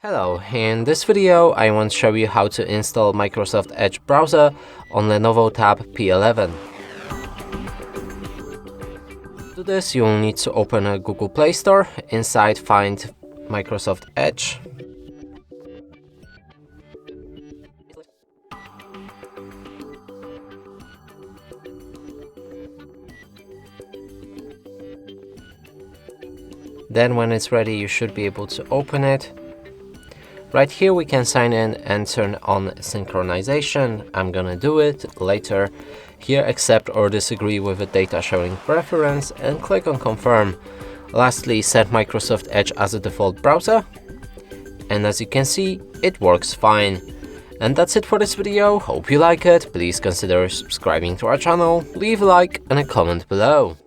Hello, in this video I want to show you how to install Microsoft Edge browser on Lenovo Tab P11. To do this, you will need to open a Google Play Store. Inside, find Microsoft Edge. Then when it's ready, you should be able to open it. Right here we can sign in and turn on synchronization. I'm gonna do it later. Here accept or disagree with the data sharing preference and click on confirm. Lastly, set Microsoft Edge as a default browser. And as you can see, it works fine. And that's it for this video. Hope you like it. Please consider subscribing to our channel, leave a like and a comment below.